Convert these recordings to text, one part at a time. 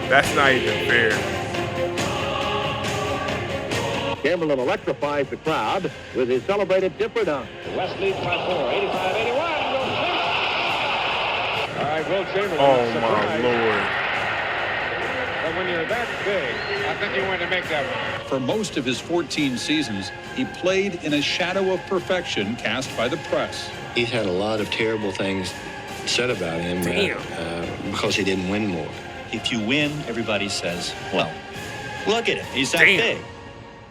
That's not even fair. Chamberlin electrifies the crowd with his celebrated dipper dunk. West leads by 4, 85-81. All right, Wilt Chamberlin. Oh, my Lord. But when you're that big, I think you want to make that one. For most of his 14 seasons, he played in a shadow of perfection cast by the press. He's had a lot of terrible things said about him because he didn't win more. If you win, everybody says, well, look at him. He's that big.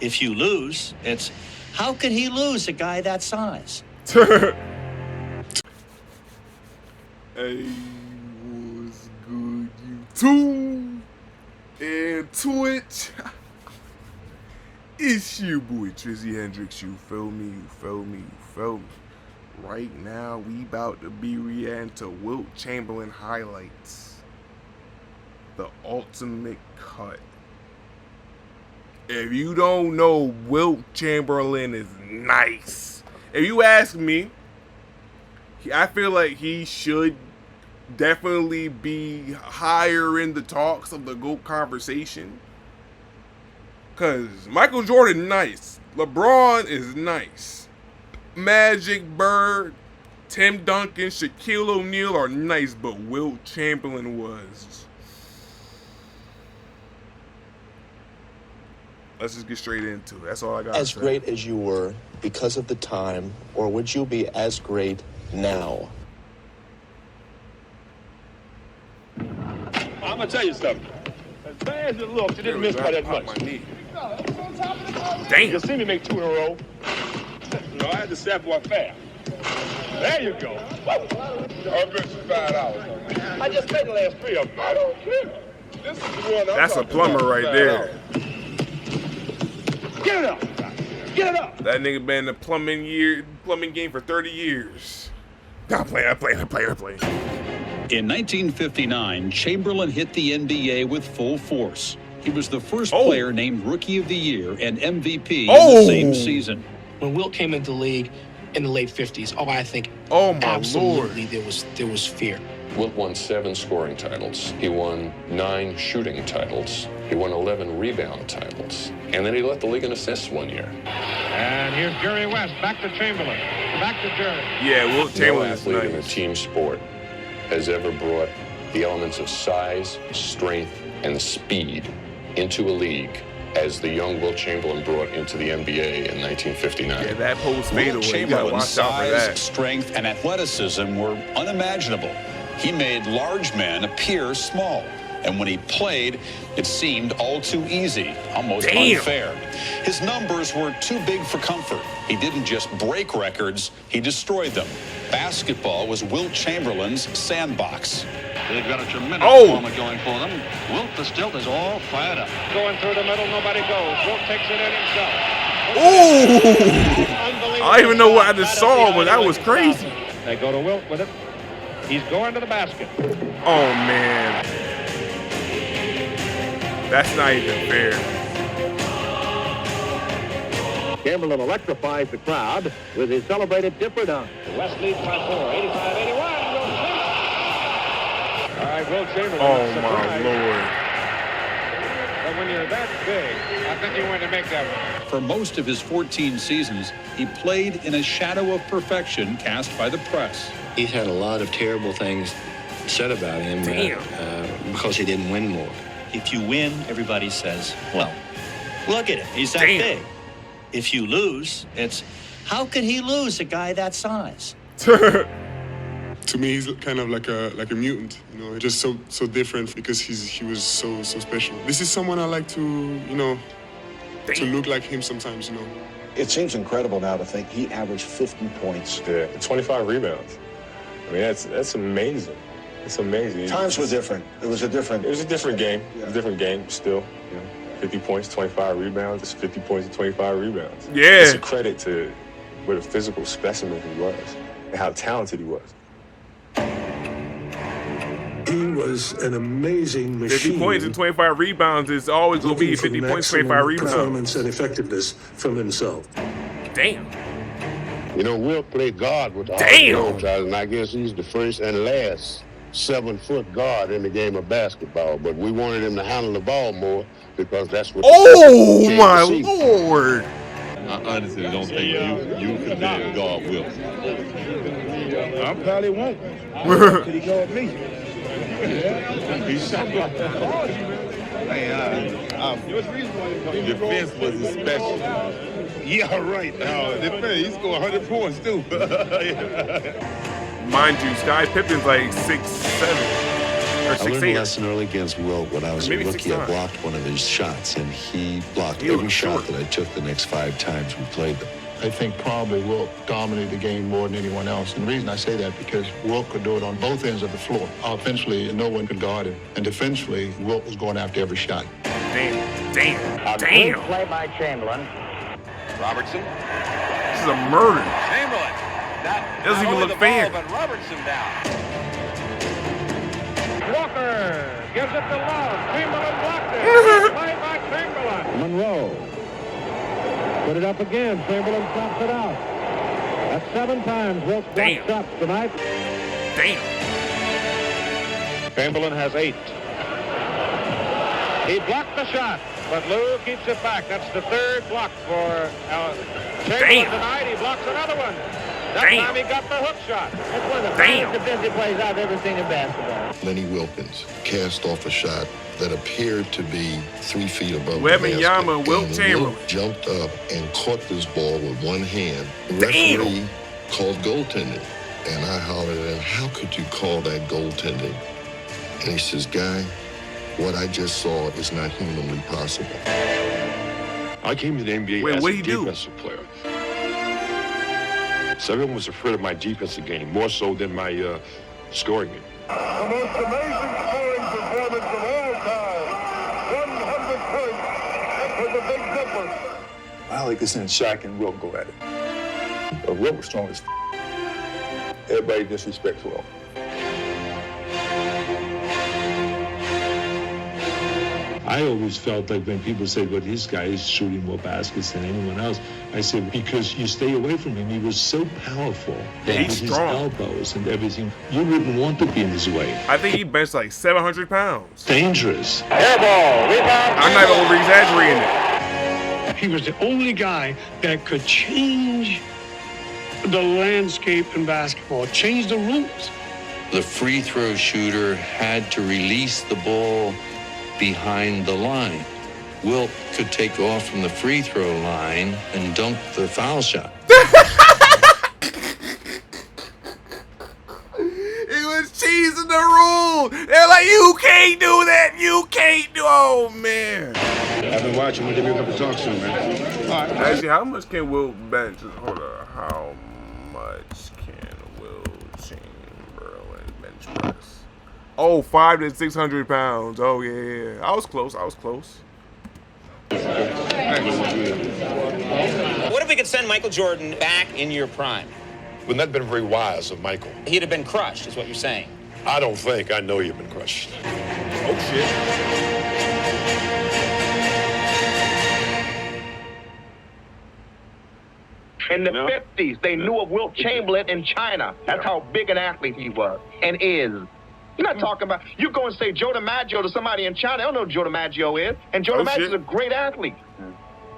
If you lose, it's, how could he lose a guy that size? Hey, what's good, YouTube and Twitch? It's your boy Trizzy Hendrix. You feel me? You feel me? You feel me? Right now, we about to be reacting to Wilt Chamberlin highlights. The ultimate cut. If you don't know, Wilt Chamberlin is nice. If you ask me, I feel like he should definitely be higher in the talks of the GOAT conversation. Because Michael Jordan, nice. LeBron is nice. Magic, Bird, Tim Duncan, Shaquille O'Neal are nice, but Wilt Chamberlain was. Let's just get straight into it. That's all I got. As great as you were because of the time, or would you be as great now? I'm going to tell you something. As bad as it looks, you didn't miss by that much. Damn. You see me make 2 in a row. No, I had to set one fast. There you go. I'll bet you $5. I just paid the last 3 of them. I don't care. This is the one That's a plumber right there. Get it up. Get it up. That nigga been in the plumbing game for 30 years. I'm playing. In 1959, Chamberlain hit the NBA with full force. He was the first player named Rookie of the Year and MVP in the same season. When Wilt came into the league in the late 50s, I think absolutely there was fear. Wilt won 7 scoring titles. He won 9 shooting titles. He won 11 rebound titles. And then he led the league in assists one year. And here's Jerry West. Back to Chamberlain. Back to Jerry. Yeah, Wilt Chamberlain is no athlete in a nice. team sport has ever brought the elements of size, strength, and speed into a league as the young Wilt Chamberlain brought into the NBA in 1959. Yeah, that post fadeaway, Wilt you gotta watch Chamberlain's out for that. size, strength, and athleticism were unimaginable. He made large men appear small. And when he played, it seemed all too easy, almost unfair. His numbers were too big for comfort. He didn't just break records, he destroyed them. Basketball was Wilt Chamberlain's sandbox. They've got a tremendous moment going for them. Wilt, the stilt, is all fired up. Going through the middle, nobody goes. Wilt takes it in himself. I don't even know what I just saw, but that was crazy. They go to Wilt with it. He's going to the basket. Oh, man. That's not even fair. Chamberlin electrifies the crowd with his celebrated dipper dunk. West leads by 4, 85-81. All right, Wilt Chamberlain. Oh, my Lord. But when you're that big, I think you want to make that one. For most of his 14 seasons, he played in a shadow of perfection cast by the press. He's had a lot of terrible things said about him because he didn't win more. If you win, everybody says, well, look at him. He's that big. If you lose, it's, how could he lose a guy that size? To me, he's kind of like a mutant, you know, just so different because he was so special. This is someone I like to, you know, to look like him sometimes, you know. It seems incredible now to think he averaged 50 points. Yeah, 25 rebounds. I mean, that's amazing. It's amazing. Times were different. It was a different game. Yeah. It was a different game still. You know, 50 points, 25 rebounds. It's 50 points and 25 rebounds. Yeah. It's a credit to what a physical specimen he was and how talented he was. He was an amazing machine. 50 points and 25 rebounds is always going to be 50 points, 25 rebounds. Performance and effectiveness from himself. Damn. You know, Wilt played guard with all Damn. the Globes, and I guess he's the first and last 7-foot guard in the game of basketball, but we wanted him to handle the ball more because that's what. Oh my Lord! I honestly don't think you could then guard Wilt. I probably won't. Could he guard me? He's shot block. Defense was his special. Yeah, right. Defense, he scored 100 points too. Mind you, Sky Pippen's like 6'7" or I learned 6'8". a lesson early against Wilt when I was a Maybe rookie. 6'9". I blocked one of his shots, and he blocked He every looked shot short. that I took the next 5 times we played them. I think probably Wilt dominated the game more than anyone else. And the reason I say that because Wilt could do it on both ends of the floor. Offensively, no one could guard him. And defensively, Wilt was going after every shot. Damn. Good play by Chamberlin. Robertson. This is a murder. Chamberlin. Doesn't even look fair. But Robertson down. Walker gives it to Love. Chamberlain blocked it. Good play by Chamberlin. Monroe. Put it up again. Chamberlain stops it out. That's 7 times Wilt's blocked shots tonight. Damn. Chamberlain has 8. He blocked the shot, but Lou keeps it back. That's the 3rd block for Chamberlain tonight. He blocks another one. That time he got the hook shot. It's one of the best defensive plays I've ever seen in basketball. Lenny Wilkins cast off a shot that appeared to be 3 feet above the Wembanyama, basket. Wilt And Chamberlain Wilt jumped up and caught this ball with one hand. The referee called goaltending. And I hollered at him, "How could you call that goaltending?" And he says, "Guy, what I just saw is not humanly possible." I came to the NBA as a defensive player. So everyone was afraid of my defensive game, more so than my scoring game. The most amazing scoring performance of all time. 100 points. That was a big difference. I like to send Shaq and Wilt go at it. Wilt was strong as everybody disrespects Wilt. I always felt like when people say, well, this guy is shooting more baskets than anyone else, I said, because you stay away from him. He was so powerful. Yeah, he's with strong. His elbows and everything. You wouldn't want to be in his way. I think he benched like 700 pounds. Dangerous. Air ball. Rebound. I'm not over-exaggerating it. He was the only guy that could change the landscape in basketball, change the rules. The free throw shooter had to release the ball behind the line. Wilt could take off from the free throw line and dunk the foul shot. He was cheesing the rule. They're like, you can't do that. You can't do. Oh man. I've been watching. We'll give you a couple talks soon, man. All right. Actually, how much can Wilt bench? Hold on. How much can Wilt Chamberlin bench press? Oh, 500 to 600 pounds. Oh yeah. I was close. What if we could send Michael Jordan back in your prime? Wouldn't that have been very wise of Michael? He'd have been crushed, is what you're saying. I don't think. I know you've been crushed. Oh shit. In the 50s, they knew of Wilt Chamberlain in China. That's how big an athlete he was and is. You're not talking about, you go and say Joe DiMaggio to somebody in China, they don't know who Joe DiMaggio is. And Joe DiMaggio is a great athlete.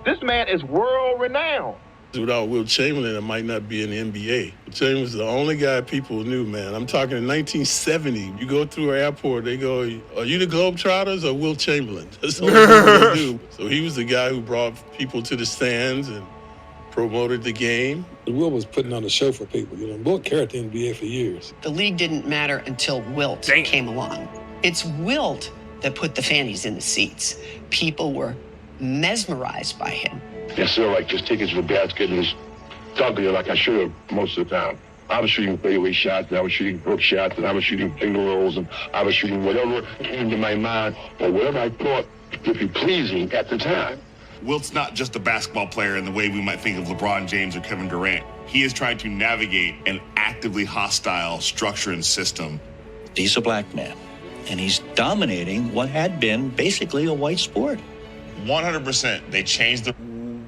This man is world renowned. Without Wilt Chamberlain, it might not be in the NBA. Chamberlain was the only guy people knew, man. I'm talking in 1970. You go through an airport, they go, are you the Globetrotters or Wilt Chamberlain? That's the only people they knew. So he was the guy who brought people to the stands and promoted the game. Wilt was putting on a show for people. You know, Wilt carried the NBA for years. The league didn't matter until Wilt came along. It's Wilt that put the fannies in the seats. People were mesmerized by him. Yes, sir, like just tickets for basket and just dunk it like I should have most of the time. I was shooting fadeaway shots, and I was shooting hook shots, and I was shooting finger rolls, and I was shooting whatever came to my mind or whatever I thought would be pleasing at the time. Wilt's not just a basketball player in the way we might think of LeBron James or Kevin Durant. He is trying to navigate an actively hostile structure and system. He's a black man, and he's dominating what had been basically a white sport. 100%. They changed the...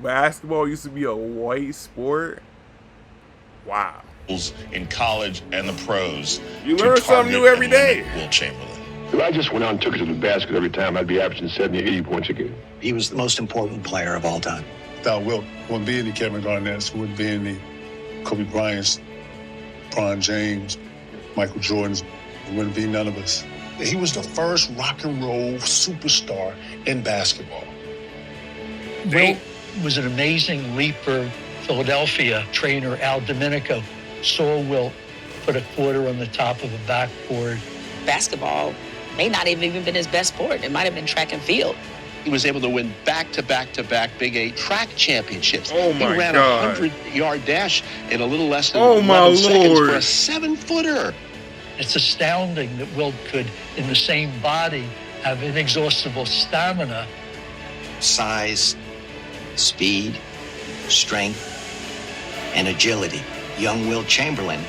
Basketball used to be a white sport. Wow. in college and the pros. You learn something new every day. Wilt Chamberlain. If I just went out and took it to the basket every time, I'd be averaging 70 or 80 points a game. He was the most important player of all time. Without Wilt, wouldn't be any Kevin Garnett's, wouldn't be any Kobe Bryant's, LeBron James, Michael Jordan's. There wouldn't be none of us. He was the first rock and roll superstar in basketball. Wilt was an amazing leaper. Philadelphia trainer Al Domenico saw Wilt put a quarter on the top of a backboard. Basketball may not have even been his best sport. It might have been track and field. He was able to win back-to-back Big 8 track championships. Oh my He ran God. a 100-yard dash in a little less than Oh my 11 seconds Lord. for a 7-footer. It's astounding that Wilt could, in the same body, have inexhaustible stamina. Size, speed, strength, and agility. Young Wilt Chamberlain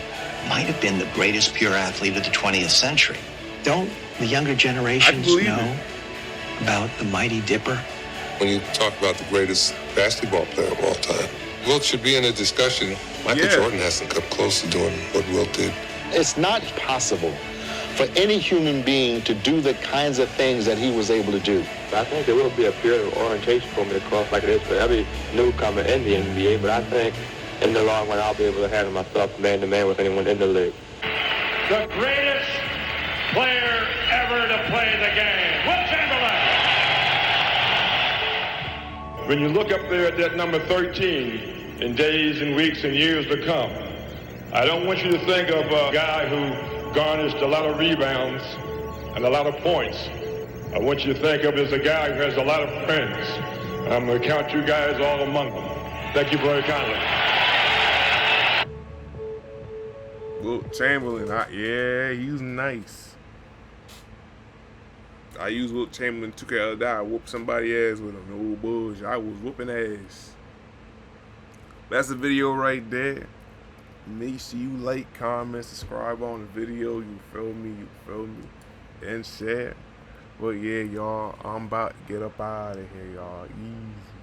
might have been the greatest pure athlete of the 20th century. Don't the younger generations know about the Mighty Dipper? When you talk about the greatest basketball player of all time, Wilt should be in a discussion. Michael Jordan hasn't come close to doing what Wilt did. It's not possible for any human being to do the kinds of things that he was able to do. I think there will be a period of orientation for me to cross like it is for every newcomer in the NBA, but I think in the long run I'll be able to handle myself man-to-man with anyone in the league. The greatest player ever to play the game, Wilt Chamberlain. When you look up there at that number 13 in days and weeks and years to come, I don't want you to think of a guy who garnished a lot of rebounds and a lot of points. I want you to think of it as a guy who has a lot of friends. And I'm going to count you guys all among them. Thank you very kindly. Wilt Chamberlain, yeah, he's nice. I used Wilt Chamberlain 2K I whooped somebody ass with him. No bullshit. I was whooping ass. That's the video right there. Make sure you like, comment, subscribe on the video. You feel me? And share. But yeah, y'all, I'm about to get up out of here, y'all. Easy.